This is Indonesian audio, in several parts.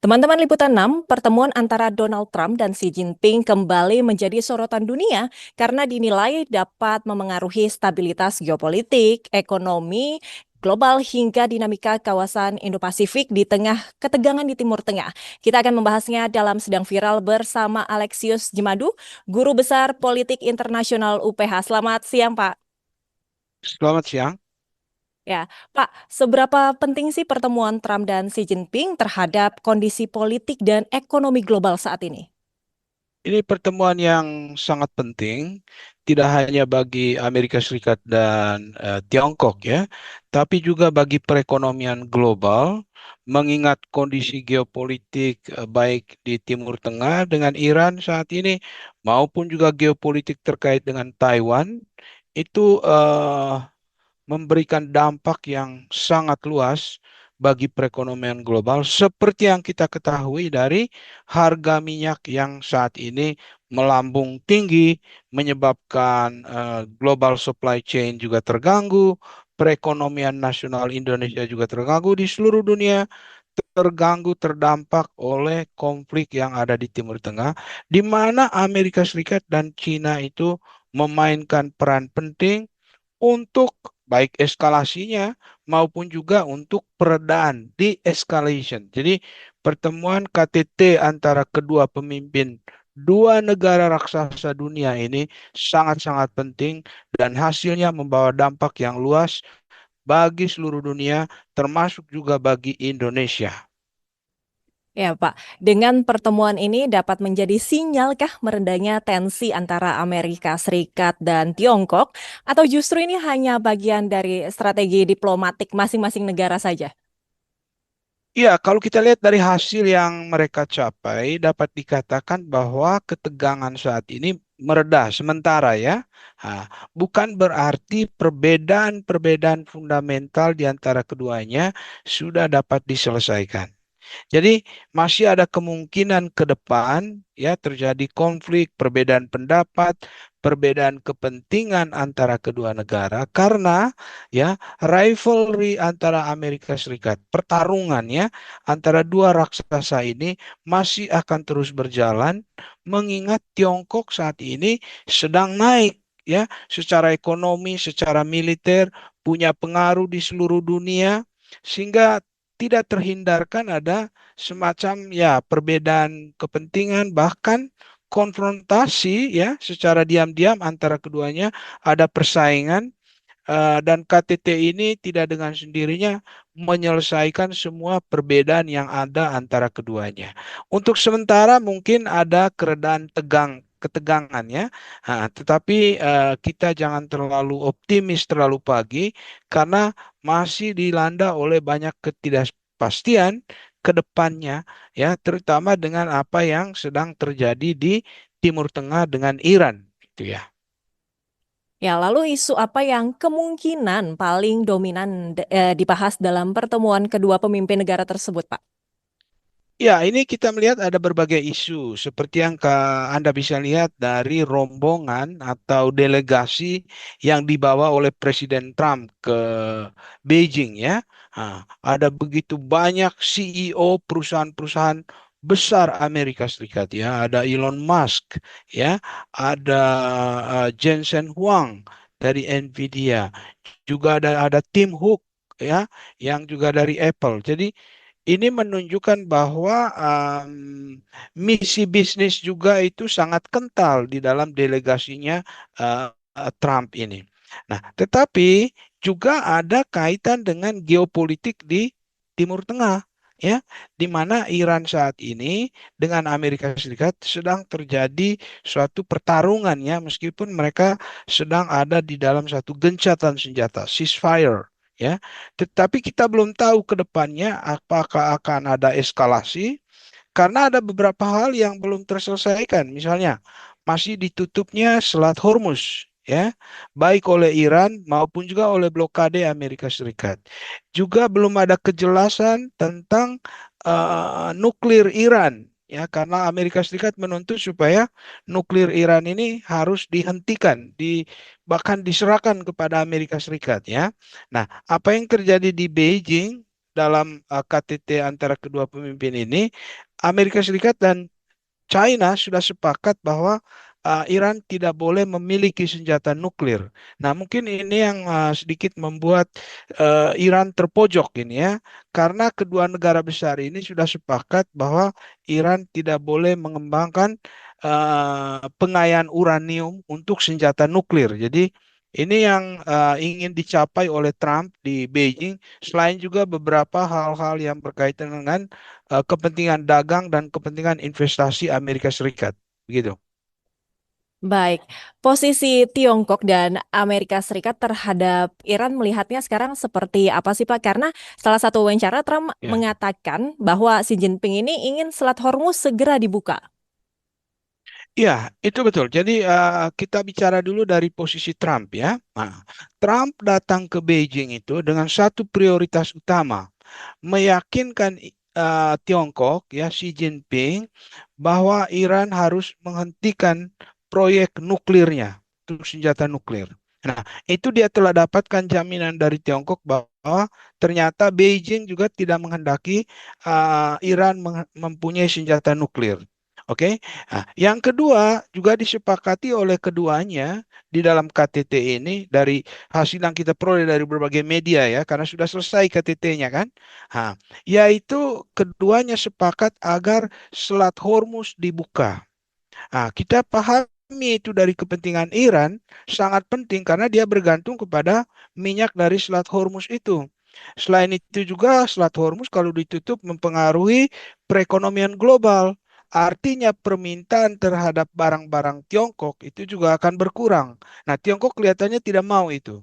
Teman-teman Liputan 6, pertemuan antara Donald Trump dan Xi Jinping kembali menjadi sorotan dunia karena dinilai dapat memengaruhi stabilitas geopolitik, ekonomi, global hingga dinamika kawasan Indo-Pasifik di tengah ketegangan di Timur Tengah. Kita akan membahasnya dalam Sedang Viral bersama Alexius Jemadu, Guru Besar Politik Internasional UPH. Selamat siang, Pak. Selamat siang. Ya, Pak, seberapa penting sih pertemuan Trump dan Xi Jinping terhadap kondisi politik dan ekonomi global saat ini? Ini pertemuan yang sangat penting, tidak hanya bagi Amerika Serikat dan Tiongkok ya, tapi juga bagi perekonomian global, mengingat kondisi geopolitik baik di Timur Tengah dengan Iran saat ini, maupun juga geopolitik terkait dengan Taiwan, itu memberikan dampak yang sangat luas bagi perekonomian global, seperti yang kita ketahui dari harga minyak yang saat ini melambung tinggi, menyebabkan global supply chain juga terganggu, perekonomian nasional Indonesia juga terganggu, di seluruh dunia terganggu, terdampak oleh konflik yang ada di Timur Tengah, di mana Amerika Serikat dan China itu memainkan peran penting untuk baik eskalasinya maupun juga untuk peredaan, de-escalation. Jadi pertemuan KTT antara kedua pemimpin dua negara raksasa dunia ini sangat-sangat penting dan hasilnya membawa dampak yang luas bagi seluruh dunia, termasuk juga bagi Indonesia. Ya, Pak. Dengan pertemuan ini dapat menjadi sinyalkah merendahnya tensi antara Amerika Serikat dan Tiongkok, atau justru ini hanya bagian dari strategi diplomatik masing-masing negara saja? Ya, kalau kita lihat dari hasil yang mereka capai, dapat dikatakan bahwa ketegangan saat ini mereda sementara ya. Nah, bukan berarti perbedaan-perbedaan fundamental di antara keduanya sudah dapat diselesaikan. Jadi masih ada kemungkinan ke depan ya terjadi konflik, perbedaan pendapat, perbedaan kepentingan antara kedua negara karena ya rivalry antara Amerika Serikat, pertarungan ya antara dua raksasa ini masih akan terus berjalan mengingat Tiongkok saat ini sedang naik ya secara ekonomi, secara militer, punya pengaruh di seluruh dunia sehingga tidak terhindarkan ada semacam ya perbedaan kepentingan bahkan konfrontasi ya secara diam-diam antara keduanya ada persaingan dan KTT ini tidak dengan sendirinya menyelesaikan semua perbedaan yang ada antara keduanya. Untuk sementara mungkin ada keredaan ketegangan ya. Nah, tetapi kita jangan terlalu optimis terlalu pagi karena masih dilanda oleh banyak ketidakpastian ke depannya ya, terutama dengan apa yang sedang terjadi di Timur Tengah dengan Iran gitu ya. Ya, lalu isu apa yang kemungkinan paling dominan dibahas dalam pertemuan kedua pemimpin negara tersebut, Pak? Ya, ini kita melihat ada berbagai isu, seperti yang Anda bisa lihat dari rombongan atau delegasi yang dibawa oleh Presiden Trump ke Beijing ya. Nah, ada begitu banyak CEO perusahaan-perusahaan besar Amerika Serikat ya, ada Elon Musk ya, ada Jensen Huang dari Nvidia, juga ada Tim Cook ya, yang juga dari Apple. Jadi ini menunjukkan bahwa misi bisnis juga itu sangat kental di dalam delegasinya Trump ini. Nah, tetapi juga ada kaitan dengan geopolitik di Timur Tengah, ya, di mana Iran saat ini dengan Amerika Serikat sedang terjadi suatu pertarungan ya, meskipun mereka sedang ada di dalam satu gencatan senjata, ceasefire. Ya, tetapi kita belum tahu ke depannya apakah akan ada eskalasi karena ada beberapa hal yang belum terselesaikan. Misalnya, masih ditutupnya Selat Hormuz, ya, baik oleh Iran maupun juga oleh blokade Amerika Serikat. Juga belum ada kejelasan tentang nuklir Iran, ya, karena Amerika Serikat menuntut supaya nuklir Iran ini harus dihentikan, bahkan diserahkan kepada Amerika Serikat, ya. Nah, apa yang terjadi di Beijing? dalam KTT antara kedua pemimpin ini, Amerika Serikat dan China sudah sepakat bahwa Iran tidak boleh memiliki senjata nuklir. Nah, mungkin ini yang sedikit membuat Iran terpojok ini ya, karena kedua negara besar ini sudah sepakat bahwa Iran tidak boleh mengembangkan pengayaan uranium untuk senjata nuklir. Jadi ini yang ingin dicapai oleh Trump di Beijing, selain juga beberapa hal-hal yang berkaitan dengan kepentingan dagang dan kepentingan investasi Amerika Serikat. Begitu. Baik, posisi Tiongkok dan Amerika Serikat terhadap Iran melihatnya sekarang seperti apa sih Pak? Karena salah satu wawancara Trump Ya. mengatakan bahwa Xi Jinping ini ingin Selat Hormuz segera dibuka. Ya, itu betul. Jadi kita bicara dulu dari posisi Trump ya. Nah, Trump datang ke Beijing itu dengan satu prioritas utama, meyakinkan Tiongkok ya Xi Jinping bahwa Iran harus menghentikan proyek nuklirnya untuk senjata nuklir. Nah, itu dia telah dapatkan jaminan dari Tiongkok bahwa ternyata Beijing juga tidak menghendaki Iran mempunyai senjata nuklir. Oke. Nah, yang kedua juga disepakati oleh keduanya di dalam KTT ini dari hasil yang kita peroleh dari berbagai media ya, karena sudah selesai KTT-nya kan. Nah, yaitu keduanya sepakat agar Selat Hormuz dibuka. Nah, kita pahami itu dari kepentingan Iran sangat penting karena dia bergantung kepada minyak dari Selat Hormuz itu. Selain itu juga Selat Hormuz kalau ditutup mempengaruhi perekonomian global. Artinya permintaan terhadap barang-barang Tiongkok itu juga akan berkurang. Nah, Tiongkok kelihatannya tidak mau itu.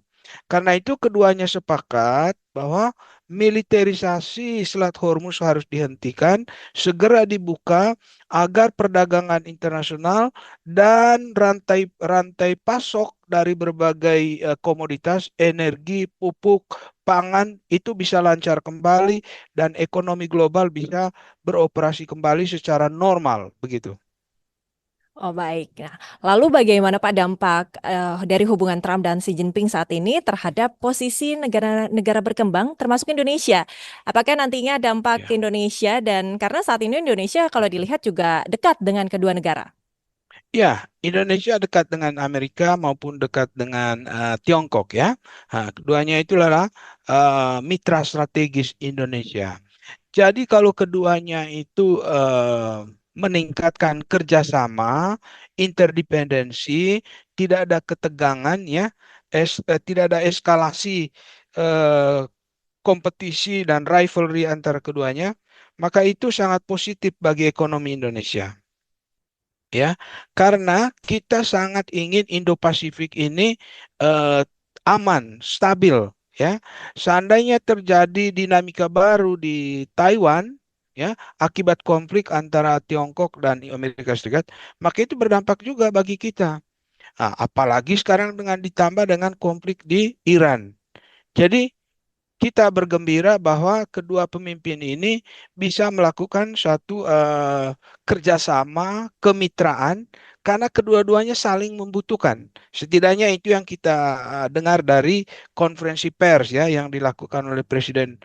Karena itu keduanya sepakat bahwa militerisasi Selat Hormuz harus dihentikan, segera dibuka agar perdagangan internasional dan rantai pasok dari berbagai komoditas, energi, pupuk, pangan itu bisa lancar kembali dan ekonomi global bisa beroperasi kembali secara normal, begitu. Oh baik. Nah, lalu bagaimana Pak dampak dari hubungan Trump dan Xi Jinping saat ini terhadap posisi negara-negara berkembang termasuk Indonesia? Apakah nantinya dampak ke Ya. Indonesia dan karena saat ini Indonesia kalau dilihat juga dekat dengan kedua negara. Ya, Indonesia dekat dengan Amerika maupun dekat dengan Tiongkok ya. Nah, keduanya itu adalah mitra strategis Indonesia. Jadi kalau keduanya itu meningkatkan kerjasama, interdependensi, tidak ada ketegangan ya, tidak ada eskalasi eh, kompetisi dan rivalry antara keduanya, maka itu sangat positif bagi ekonomi Indonesia. Ya, karena kita sangat ingin Indo-Pasifik ini eh, aman, stabil, ya. Seandainya terjadi dinamika baru di Taiwan, ya, akibat konflik antara Tiongkok dan Amerika Serikat, maka itu berdampak juga bagi kita. Nah, apalagi sekarang dengan ditambah dengan konflik di Iran. Jadi kita bergembira bahwa kedua pemimpin ini bisa melakukan suatu kerjasama, kemitraan, karena kedua-duanya saling membutuhkan. Setidaknya itu yang kita dengar dari konferensi pers ya yang dilakukan oleh Presiden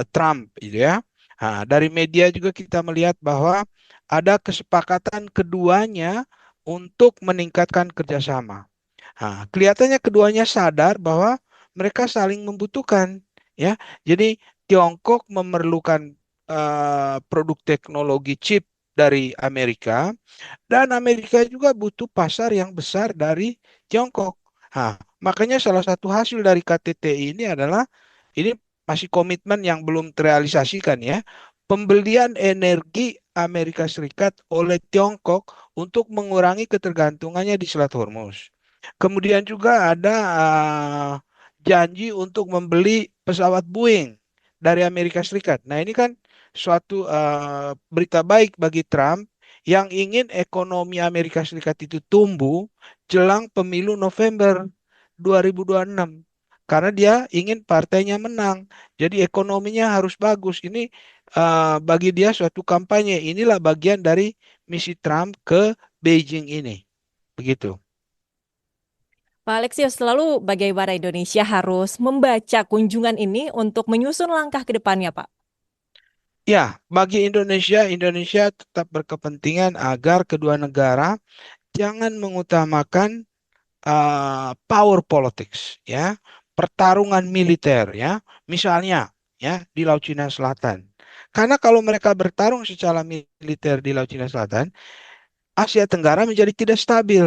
Trump, gitu ya. Nah, dari media juga kita melihat bahwa ada kesepakatan keduanya untuk meningkatkan kerjasama. Nah, kelihatannya keduanya sadar bahwa mereka saling membutuhkan, ya. Jadi Tiongkok memerlukan produk teknologi chip dari Amerika dan Amerika juga butuh pasar yang besar dari Tiongkok. Nah, makanya salah satu hasil dari KTT ini adalah ini masih komitmen yang belum terrealisasikan ya. Pembelian energi Amerika Serikat oleh Tiongkok untuk mengurangi ketergantungannya di Selat Hormuz. Kemudian juga ada janji untuk membeli pesawat Boeing dari Amerika Serikat. Nah, ini kan suatu berita baik bagi Trump yang ingin ekonomi Amerika Serikat itu tumbuh jelang pemilu November 2026. Karena dia ingin partainya menang. Jadi ekonominya harus bagus. Ini bagi dia suatu kampanye. Inilah bagian dari misi Trump ke Beijing ini. Begitu. Pak Alexius, selalu bagaimana Indonesia harus membaca kunjungan ini untuk menyusun langkah ke depannya, Pak? Ya, bagi Indonesia, Indonesia tetap berkepentingan agar kedua negara jangan mengutamakan power politics, ya, pertarungan militer, ya, misalnya, ya, di Laut Cina Selatan. Karena kalau mereka bertarung secara militer di Laut Cina Selatan, Asia Tenggara menjadi tidak stabil.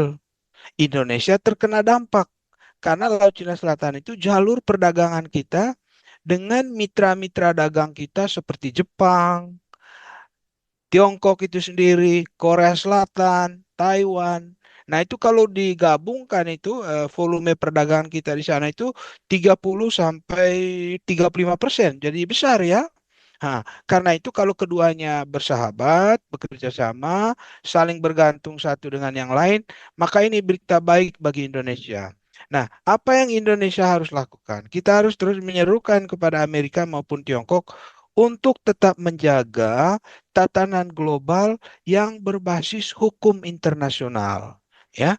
Indonesia terkena dampak karena Laut Cina Selatan itu jalur perdagangan kita dengan mitra-mitra dagang kita seperti Jepang, Tiongkok itu sendiri, Korea Selatan, Taiwan. Nah, itu kalau digabungkan itu volume perdagangan kita di sana itu 30 sampai 35%. Jadi besar ya. Nah, karena itu kalau keduanya bersahabat, bekerja sama, saling bergantung satu dengan yang lain, maka ini berita baik bagi Indonesia. Nah, apa yang Indonesia harus lakukan? Kita harus terus menyerukan kepada Amerika maupun Tiongkok untuk tetap menjaga tatanan global yang berbasis hukum internasional. Ya,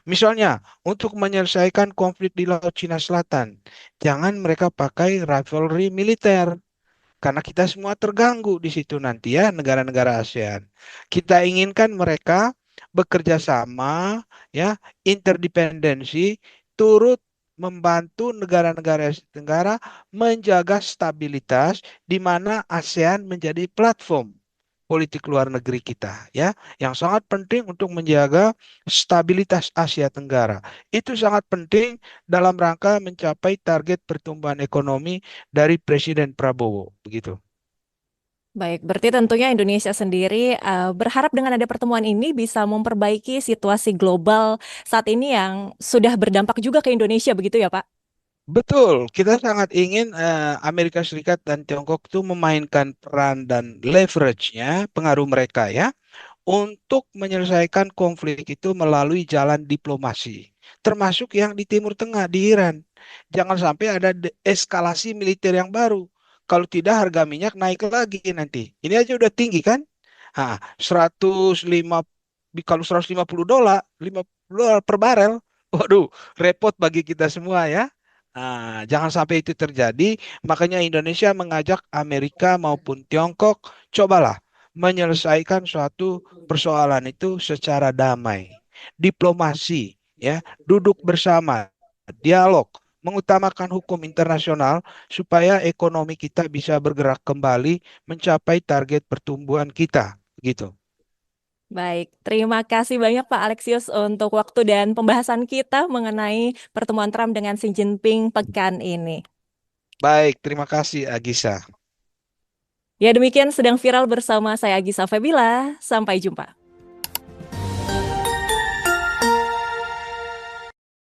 misalnya untuk menyelesaikan konflik di Laut Cina Selatan, jangan mereka pakai rivalry militer karena kita semua terganggu di situ nanti ya negara-negara ASEAN. Kita inginkan mereka bekerja sama ya, interdependensi turut membantu negara-negara Asia Tenggara menjaga stabilitas di mana ASEAN menjadi platform politik luar negeri kita ya yang sangat penting untuk menjaga stabilitas Asia Tenggara. Itu sangat penting dalam rangka mencapai target pertumbuhan ekonomi dari Presiden Prabowo begitu. Baik, berarti tentunya Indonesia sendiri berharap dengan ada pertemuan ini bisa memperbaiki situasi global saat ini yang sudah berdampak juga ke Indonesia, begitu ya, Pak? Betul, kita sangat ingin Amerika Serikat dan Tiongkok itu memainkan peran dan leverage-nya, pengaruh mereka ya, untuk menyelesaikan konflik itu melalui jalan diplomasi, termasuk yang di Timur Tengah, di Iran. Jangan sampai ada eskalasi militer yang baru. Kalau tidak harga minyak naik lagi nanti. Ini aja udah tinggi kan? 105 kalau $150, $50 per barel. Waduh, repot bagi kita semua ya. Jangan sampai itu terjadi. Makanya Indonesia mengajak Amerika maupun Tiongkok, cobalah menyelesaikan suatu persoalan itu secara damai, diplomasi, ya, duduk bersama, dialog, mengutamakan hukum internasional supaya ekonomi kita bisa bergerak kembali mencapai target pertumbuhan kita, gitu. Baik, terima kasih banyak Pak Alexius untuk waktu dan pembahasan kita mengenai pertemuan Trump dengan Xi Jinping pekan ini. Baik, terima kasih Agisa. Ya demikian sedang viral bersama saya Agisa Febila. Sampai jumpa.